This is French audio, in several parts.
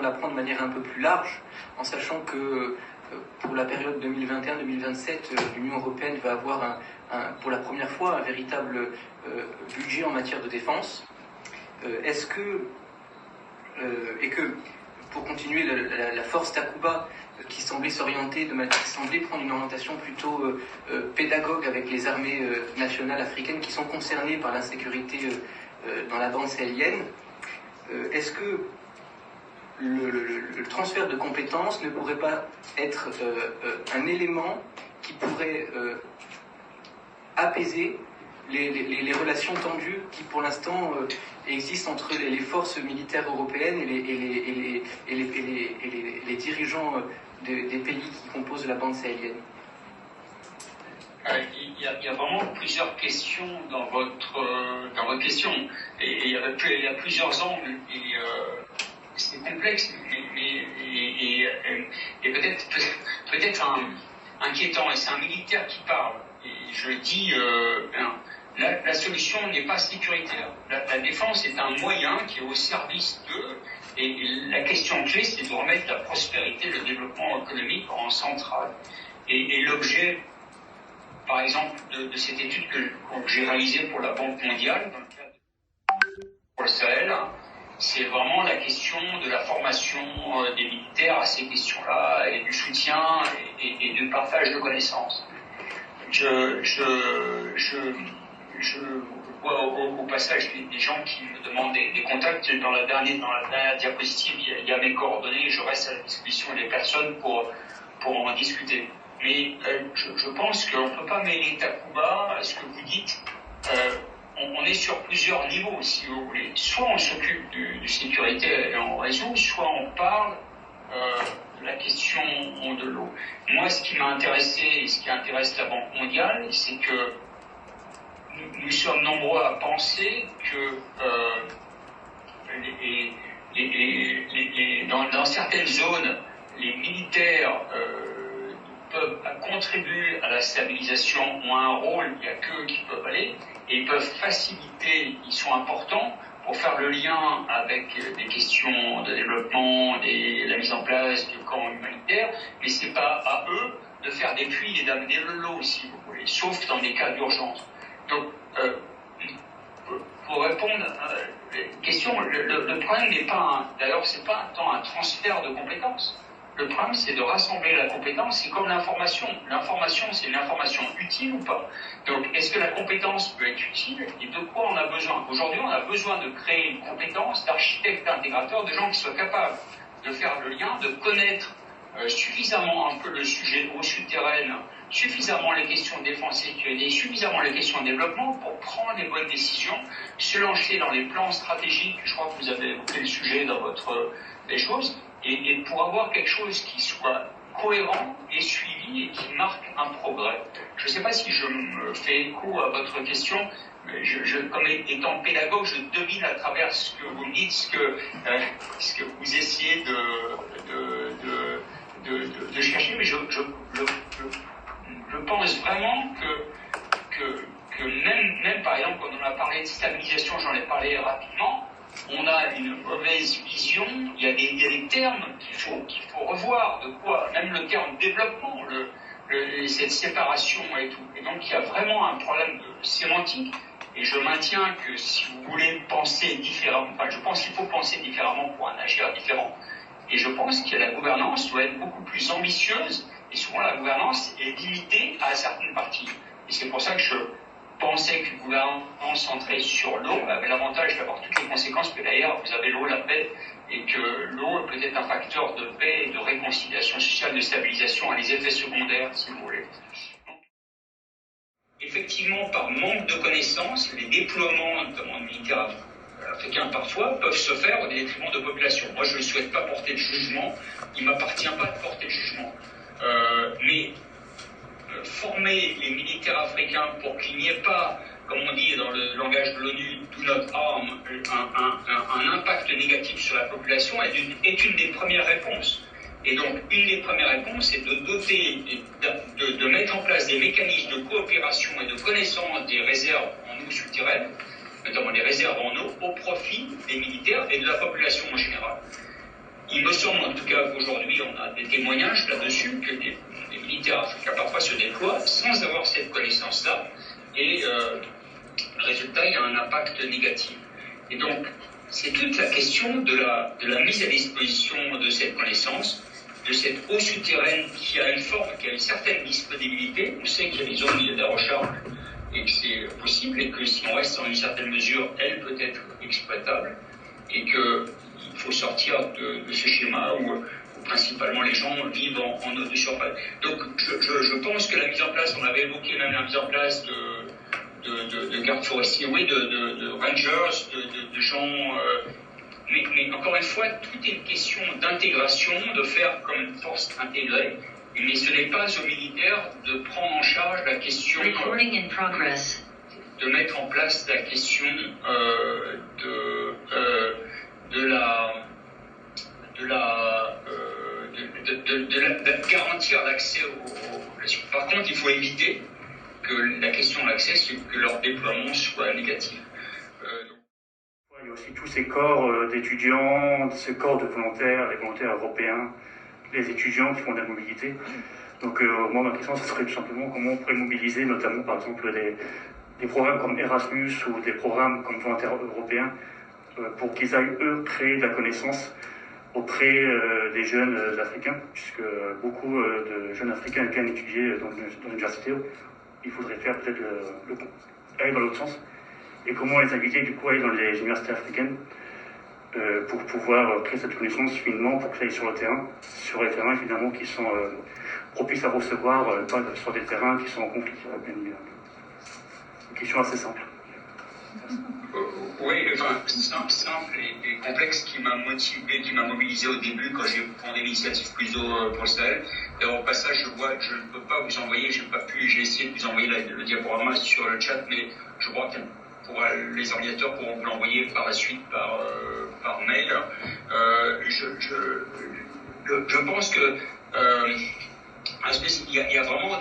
la prendre de manière un peu plus large, en sachant que pour la période 2021-2027, l'Union européenne va avoir pour la première fois un véritable budget en matière de défense. Et que, pour continuer, la force Takuba, qui semblait prendre une orientation plutôt pédagogue avec les armées nationales africaines qui sont concernées par l'insécurité dans la bande sahélienne, est-ce que le transfert de compétences ne pourrait pas être un élément qui pourrait apaiser les relations tendues qui, pour l'instant, existent entre les forces militaires européennes et les dirigeants des pays qui composent la bande sahélienne? Il y a vraiment plusieurs questions dans votre question. Et il y a plusieurs angles. Et c'est complexe, et peut-être inquiétant. Et c'est un militaire qui parle. Et je dis, la solution n'est pas sécuritaire. La défense est un moyen qui est au service d'eux. Et la question clé, c'est de remettre la prospérité, le développement économique en centrale. Et l'objet, par exemple, de cette étude que j'ai réalisée pour la Banque mondiale, dans le cadre pour le Sahel, c'est vraiment la question de la formation des militaires à ces questions-là, et du soutien et du partage de connaissances. Je vois au passage des gens qui me demandent des contacts. Dans la dernière diapositive, il y a mes coordonnées, je reste à la disposition des personnes pour en discuter. Mais je pense qu'on ne peut pas mêler Takuba à ce que vous dites. On est sur plusieurs niveaux, si vous voulez. Soit on s'occupe de sécurité et on résout, soit on parle de la question de l'eau. Moi, ce qui m'a intéressé et ce qui intéresse la Banque mondiale, c'est que nous sommes nombreux à penser que dans certaines zones, les militaires peuvent contribuer à la stabilisation, ont un rôle, il n'y a qu'eux qui peuvent aller, et ils peuvent faciliter, ils sont importants pour faire le lien avec des questions de développement, la mise en place du camp humanitaire, mais ce n'est pas à eux de faire des puits et d'amener de l'eau, si vous voulez, sauf dans des cas d'urgence. Donc, pour répondre à la question, le problème n'est pas, d'ailleurs, c'est pas tant un transfert de compétences. Le problème, c'est de rassembler la compétence. C'est comme l'information. L'information, c'est une information utile ou pas? Donc, est-ce que la compétence peut être utile? Et de quoi on a besoin? Aujourd'hui, on a besoin de créer une compétence d'architecte, d'intégrateur, de gens qui soient capables de faire le lien, de connaître suffisamment un peu le sujet au souterrain, suffisamment les questions de défense et sécurité, suffisamment les questions de développement pour prendre les bonnes décisions, se lancer dans les plans stratégiques. Je crois que vous avez évoqué le sujet dans les choses. Et pour avoir quelque chose qui soit cohérent et suivi et qui marque un progrès. Je ne sais pas si je me fais écho à votre question, mais comme étant pédagogue, je devine à travers ce que vous me dites, ce que vous essayez de chercher, mais je pense vraiment que même par exemple, quand on a parlé de stabilisation, j'en ai parlé rapidement, on a une mauvaise vision, il y a des termes qu'il faut revoir, de quoi, même le terme développement, cette séparation et tout. Et donc il y a vraiment un problème de sémantique, et je maintiens que si vous voulez penser différemment, je pense qu'il faut penser différemment pour un agir différent, et je pense que la gouvernance doit être beaucoup plus ambitieuse, et souvent la gouvernance est limitée à certaines parties. Et c'est pour ça que je pensais qu'une gouvernance centrée sur l'eau avait l'avantage d'avoir toutes les conséquences que d'ailleurs vous avez l'eau, la paix, et que l'eau est peut-être un facteur de paix, de réconciliation sociale, de stabilisation, à les effets secondaires, si vous voulez. Effectivement, par manque de connaissances, les déploiements, notamment de militaires africains parfois, peuvent se faire au détriment de populations. Moi, je ne souhaite pas porter de jugement, il ne m'appartient pas de porter de jugement. Mais former les militaires africains pour qu'il n'y ait pas, comme on dit dans le langage de l'ONU, do not harm, un impact négatif sur la population est une des premières réponses. Et donc, une des premières réponses est de doter, de mettre en place des mécanismes de coopération et de connaissance des réserves en eau souterraine, notamment les réserves en eau, au profit des militaires et de la population en général. il me semble en tout cas qu'aujourd'hui on a des témoignages là-dessus que les militaires africains parfois se déploient sans avoir cette connaissance-là et résultat il y a un impact négatif. Et donc c'est toute la question de la mise à disposition de cette connaissance, de cette eau souterraine qui a une certaine disponibilité. On sait qu'il y a des zones de recharge et que c'est possible et que si on reste dans une certaine mesure, elle peut être exploitable et qu'il faut sortir de ce schéma où principalement les gens vivent en eau de surface. Donc je pense que la mise en place, on avait évoqué même la mise en place de gardes forestiers, oui, de rangers, de gens... mais encore une fois, tout est une question d'intégration, de faire comme une force intégrée. Mais ce n'est pas aux militaires de prendre en charge la question... de mettre en place la question de garantir l'accès aux... Par contre, il faut éviter que la question de l'accès, c'est que leur déploiement soit négatif. Il y a aussi tous ces corps d'étudiants, ces corps de volontaires, les volontaires européens, les étudiants qui font de la mobilité. Donc moi, ma question, ce serait tout simplement comment on pourrait mobiliser, notamment par exemple des programmes comme Erasmus ou des programmes comme volontaires européens, pour qu'ils aillent, eux, créer de la connaissance auprès des jeunes africains, puisque beaucoup de jeunes africains viennent étudier dans l'université. Il faudrait faire peut-être aller dans l'autre sens. Et comment les inviter du coup à aller dans les universités africaines pour pouvoir créer cette connaissance finement, pour que ça aille sur le terrain, sur les terrains évidemment qui sont propices à recevoir, pas sur des terrains qui sont en conflit, bien évidemment. Une question assez simple. Oui, enfin, simple et complexe qui m'a motivé, qui m'a mobilisé au début quand j'ai pris des initiatives plutôt pour le Sahel. D'ailleurs, au passage, je ne peux pas vous envoyer, j'ai essayé de vous envoyer le diaporama sur le chat, mais je crois que les organisateurs pourront vous l'envoyer par la suite par mail. Je pense que il y a vraiment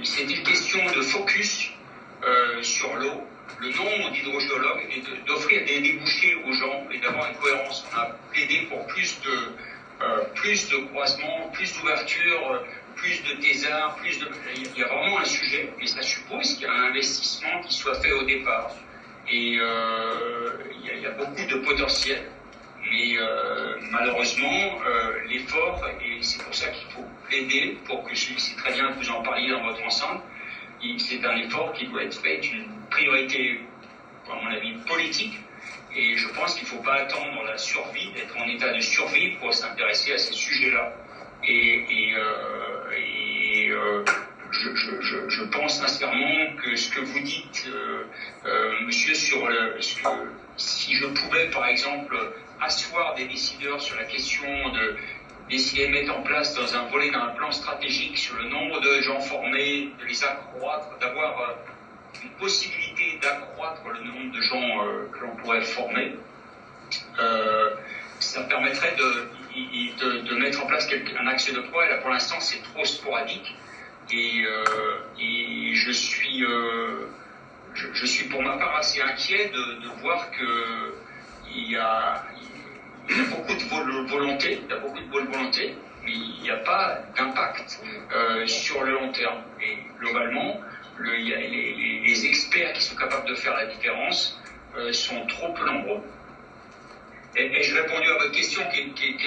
c'est une question de focus sur l'eau, le nombre d'hydrogéologues et d'offrir des débouchés aux gens et d'avoir une cohérence. On a plaidé pour plus de croisements, plus d'ouverture, plus de thésards, il y a vraiment un sujet, mais ça suppose qu'il y a un investissement qui soit fait au départ. Et il y a beaucoup de potentiel, mais malheureusement, l'effort, et c'est pour ça qu'il faut plaider, pour que c'est très bien que vous en parliez dans votre enceinte, c'est un effort qui doit être fait, une priorité, à mon avis, politique. Et je pense qu'il ne faut pas attendre la survie, d'être en état de survie pour s'intéresser à ces sujets-là. Je pense sincèrement que ce que vous dites, monsieur, si je pouvais, par exemple, asseoir des décideurs sur la question d'essayer de mettre en place dans un volet d'un plan stratégique sur le nombre de gens formés, de les accroître, d'avoir une possibilité d'accroître le nombre de gens que l'on pourrait former, ça permettrait de mettre en place un axe de progrès. Là, pour l'instant, c'est trop sporadique. Et je suis pour ma part assez inquiet de voir qu'il y a beaucoup de volonté, mais il n'y a pas d'impact sur le long terme. Et globalement, il y a les experts qui sont capables de faire la différence sont trop peu nombreux. Et j'ai répondu à votre question qui est